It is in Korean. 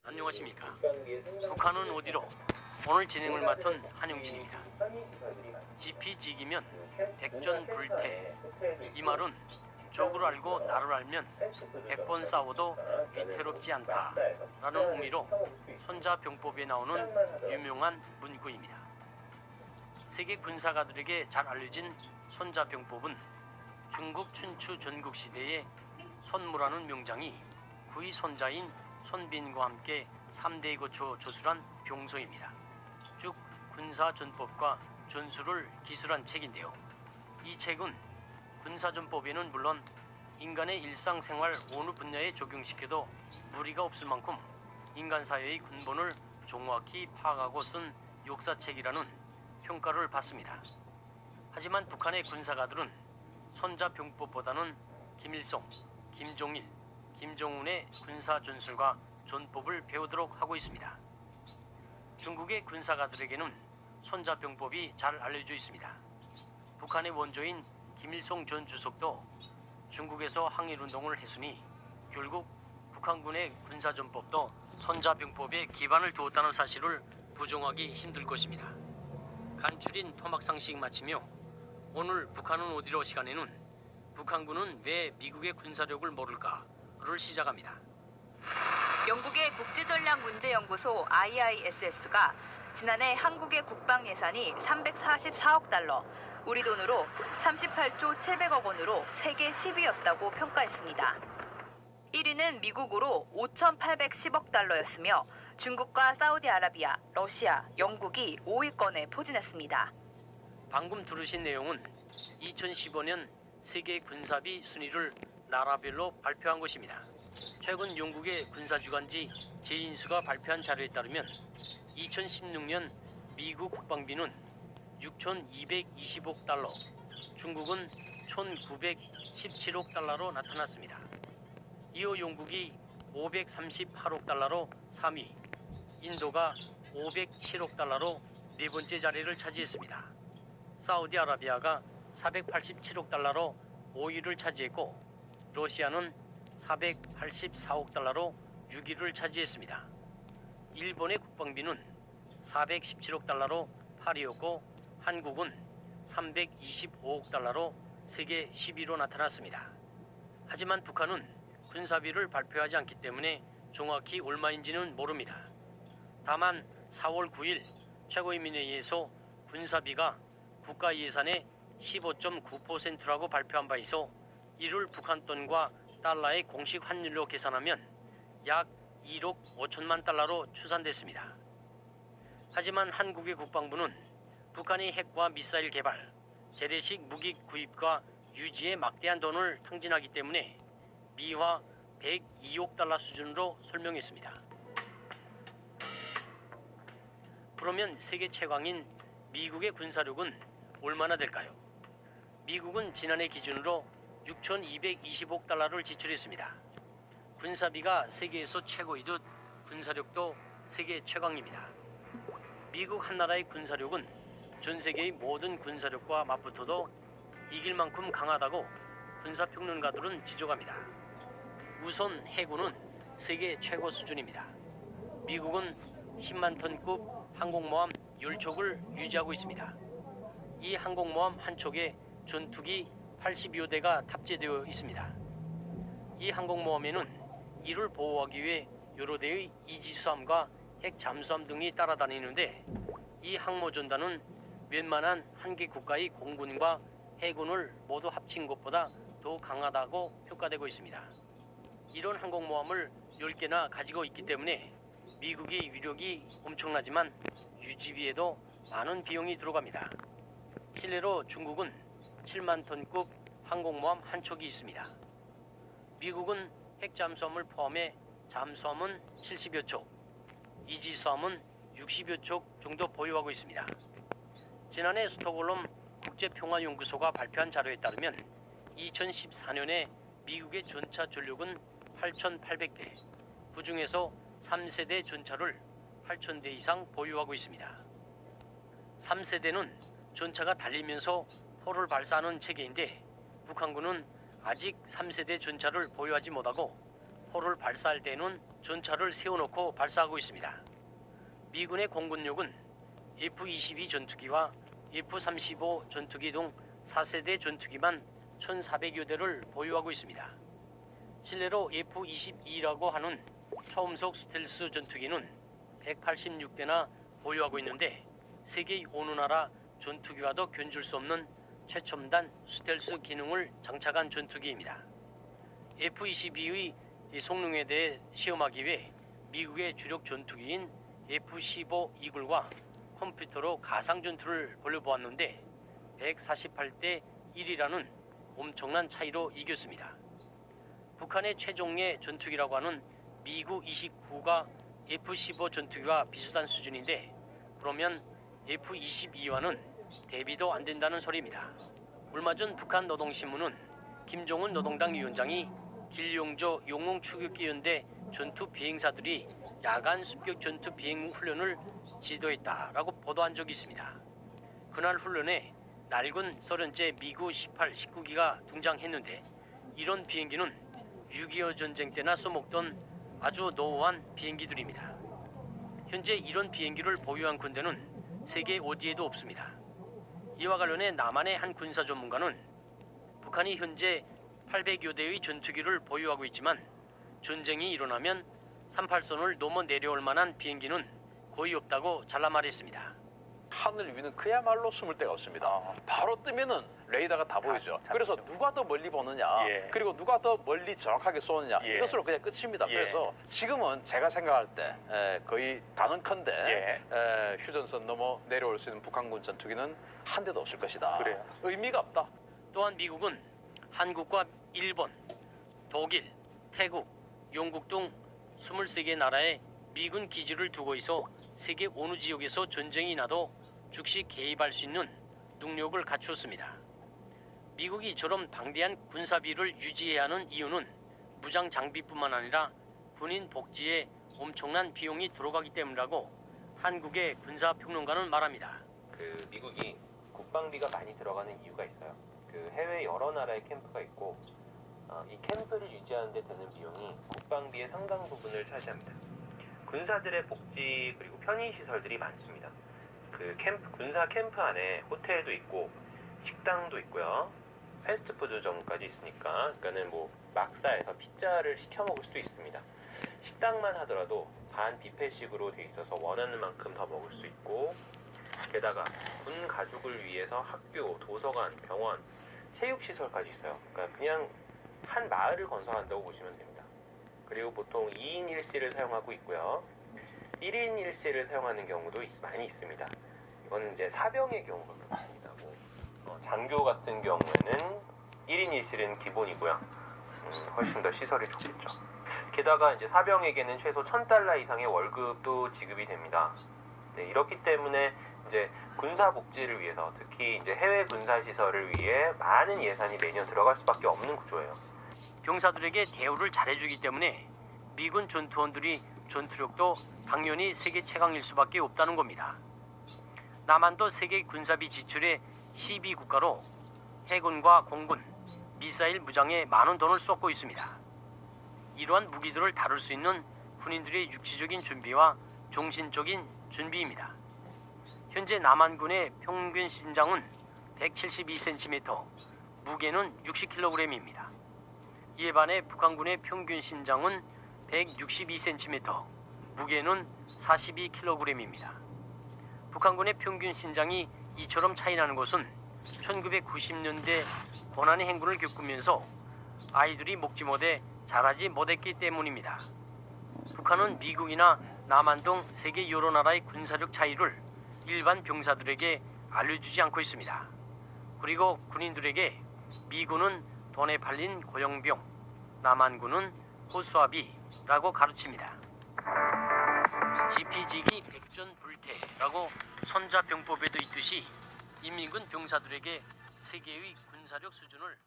안녕하십니까. 북한은 어디로? 오늘 진행을 맡은 한용진입니다. 지피지기면 백전불태. 이 말은 적을 알고 나를 알면 100번 싸워도 위태롭지 않다 라는 의미로 손자병법에 나오는 유명한 문구입니다. 세계 군사가들에게 잘 알려진 손자병법은 중국 춘추 전국시대의 손무라는 명장이 그의 손자인 손빈과 함께 3대에 거쳐 조술한 병서입니다. 쭉 군사전법과 전술을 기술한 책인데요. 이 책은 군사전법에는 물론 인간의 일상생활 어느 분야에 적용시켜도 무리가 없을 만큼 인간 사회의 근본을 정확히 파악하고 쓴 역사책이라는 평가를 받습니다. 하지만 북한의 군사가들은 손자병법보다는 김일성, 김종일, 김정은의 군사전술과 전법을 배우도록 하고 있습니다. 중국의 군사가들에게는 손자병법이 잘 알려져 있습니다. 북한의 원조인 김일성 전 주석도 중국에서 항일운동을 했으니 결국 북한군의 군사전법도 손자병법에 기반을 두었다는 사실을 부정하기 힘들 것입니다. 간추린 토막상식 마치며 오늘 북한은 어디로 시간에는 북한군은 왜 미국의 군사력을 모를까를 시작합니다. 영국의 국제전략문제연구소 IISS가 지난해 한국의 국방 예산이 344억 달러, 우리 돈으로 38조 700억 원으로 세계 10위였다고 평가했습니다. 1위는 미국으로 5,810억 달러였으며 중국과 사우디아라비아, 러시아, 영국이 5위권에 포진했습니다. 방금 들으신 내용은 2015년 세계 군사비 순위를 나라별로 발표한 것입니다. 최근 영국의 군사주간지 제인수가 발표한 자료에 따르면 2016년 미국 국방비는 6,220억 달러, 중국은 1,917억 달러로 나타났습니다. 이어 영국이 538억 달러로 3위, 인도가 507억 달러로 네 번째 자리를 차지했습니다. 사우디아라비아가 487억 달러로 5위를 차지했고 러시아는 484억 달러로 6위를 차지했습니다. 일본의 국방비는 417억 달러로 8위였고 한국은 325억 달러로 세계 10위로 나타났습니다. 하지만 북한은 군사비를 발표하지 않기 때문에 정확히 얼마인지는 모릅니다. 다만 4월 9일 최고인민회의에서 군사비가 국가 예산의 15.9%라고 발표한 바 있어 이를 북한 돈과 달러의 공식 환율로 계산하면 약 1억 5천만 달러로 추산됐습니다. 하지만 한국의 국방부는 북한이 핵과 미사일 개발, 재래식 무기 구입과 유지에 막대한 돈을 탕진하기 때문에 미화 102억 달러 수준으로 설명했습니다. 그러면 세계 최강인 미국의 군사력은 얼마나 될까요? 미국은 지난해 기준으로 6,220억 달러를 지출했습니다. 군사비가 세계에서 최고이듯 군사력도 세계 최강입니다. 미국 한나라의 군사력은 전 세계의 모든 군사력과 맞붙어도 이길 만큼 강하다고 군사평론가들은 지적합니다. 우선 해군은 세계 최고 수준입니다. 미국은 10만 톤급 항공모함 10척을 유지하고 있습니다. 이 항공모함 한 척에 전투기 80여 대가 탑재되어 있습니다. 이 항공모함에는 이를 보호하기 위해 여러 대의 이지수함과 핵 잠수함 등이 따라다니는데 이 항모전단은 웬만한 한 개 국가의 공군과 해군을 모두 합친 것보다 더 강하다고 평가되고 있습니다. 이런 항공모함을 10개나 가지고 있기 때문에 미국의 위력이 엄청나지만 유지비에도 많은 비용이 들어갑니다. 실내로 중국은 7만 톤급 항공모함 한 척이 있습니다. 미국은 핵잠수함을 포함해 잠수함은 70여 척, 이지수함은 60여 척 정도 보유하고 있습니다. 지난해 스톡홀름 국제평화연구소가 발표한 자료에 따르면 2014년에 미국의 전차 전력은 8,800대, 그 중에서 3세대 전차를 8,000대 이상 보유하고 있습니다. 3세대는 전차가 달리면서 포를 발사하는 체계인데 북한군은 아직 3세대 전차를 보유하지 못하고 포를 발사할 때는 전차를 세워놓고 발사하고 있습니다. 미군의 공군력은 F-22 전투기와 F-35 전투기 등 4세대 전투기만 1,400여 대를 보유하고 있습니다. 실내로 F-22라고 하는 초음속 스텔스 전투기는 186대나 보유하고 있는데 세계 어느 나라 전투기와도 견줄 수 없는 최첨단 스텔스 기능을 장착한 전투기입니다. F-22의 성능에 대해 시험하기 위해 미국의 주력 전투기인 F-15 이글과 컴퓨터로 가상 전투를 벌여보았는데 148대 1이라는 엄청난 차이로 이겼습니다. 북한의 최종의 전투기라고 하는 미구 29가 F-15 전투기와 비슷한 수준인데 그러면 F-22와는 대비도 안 된다는 소리입니다. 얼마 전 북한 노동신문은 김정은 노동당 위원장이 길용조 용웅 추격기 연대 전투 비행사들이 야간 습격 전투 비행 훈련을 지도했다라고 보도한 적이 있습니다. 그날 훈련에 낡은 소련제 미구 18, 19기가 등장했는데 이런 비행기는 6.25 전쟁 때나 써먹던 아주 노후한 비행기들입니다. 현재 이런 비행기를 보유한 군대는 세계 어디에도 없습니다. 이와 관련해 남한의 한 군사 전문가는 북한이 현재 800여 대의 전투기를 보유하고 있지만 전쟁이 일어나면 38선을 넘어 내려올 만한 비행기는 거의 없다고 잘라 말했습니다. 하늘 위는 그야말로 숨을 데가 없습니다. 바로 뜨면은 레이더가 다 보이죠. 그래서 누가 더 멀리 보느냐, 그리고 누가 더 멀리 정확하게 쏘느냐 이것으로 그냥 끝입니다. 그래서 지금은 제가 생각할 때 거의 단언컨대 휴전선 넘어 내려올 수 있는 북한군 전투기는 한 대도 없을 것이다. 그래요. 의미가 없다. 또한 미국은 한국과 일본, 독일, 태국, 영국 등 23개 나라에 미군 기지를 두고 있어 세계 어느 지역에서 전쟁이 나도 즉시 개입할 수 있는 능력을 갖추었습니다. 미국이 이처럼 방대한 군사비를 유지해야 하는 이유는 무장 장비뿐만 아니라 군인 복지에 엄청난 비용이 들어가기 때문이라고 한국의 군사평론가는 말합니다. 그 미국이 국방비가 많이 들어가는 이유가 있어요. 그 해외 여러 나라의 캠프가 있고 이 캠프를 유지하는 데 드는 비용이 국방비의 상당 부분을 차지합니다. 군사들의 복지 그리고 편의 시설들이 많습니다. 그 군사 캠프 안에 호텔도 있고 식당도 있고요. 패스트푸드점까지 있으니까 그러니까는 뭐 막사에서 피자를 시켜 먹을 수도 있습니다. 식당만 하더라도 반 뷔페식으로 돼 있어서 원하는 만큼 더 먹을 수 있고 게다가 군 가족을 위해서 학교, 도서관, 병원, 체육시설까지 있어요. 그러니까 그냥 한 마을을 건설한다고 보시면 됩니다. 그리고 보통 2인 1실을 사용하고 있고요. 1인 1실을 사용하는 경우도 많이 있습니다. 이건 이제 사병의 경우가 그렇습니다. 장교 같은 경우에는 1인 1실은 기본이고요. 훨씬 더 시설이 좋겠죠. 게다가 이제 사병에게는 최소 $1,000 이상의 월급도 지급이 됩니다. 네, 이렇기 때문에 이제 군사 복지를 위해서 특히 이제 해외 군사 시설을 위해 많은 예산이 매년 들어갈 수밖에 없는 구조예요. 병사들에게 대우를 잘해주기 때문에 미군 전투원들이 전투력도 당연히 세계 최강일 수밖에 없다는 겁니다. 남한도 세계 군사비 지출의 12국가로 해군과 공군, 미사일 무장에 많은 돈을 쏟고 있습니다. 이러한 무기들을 다룰 수 있는 군인들의 육체적인 준비와 정신적인 준비입니다. 현재 남한군의 평균 신장은 172cm, 무게는 60kg입니다. 이에 반해 북한군의 평균 신장은 162cm, 무게는 42kg입니다. 북한군의 평균 신장이 이처럼 차이나는 것은 1990년대 고난의 행군을 겪으면서 아이들이 먹지 못해 자라지 못했기 때문입니다. 북한은 미국이나 남한 등 세계 여러 나라의 군사력 차이를 일반 병사들에게 알려주지 않고 있습니다. 그리고 군인들에게 미군은 돈에 팔린 고용병, 남한군은 호수아비라고 가르칩니다. 지피지기 백전불태라고 손자병법에도 있듯이 인민군 병사들에게 세계의 군사력 수준을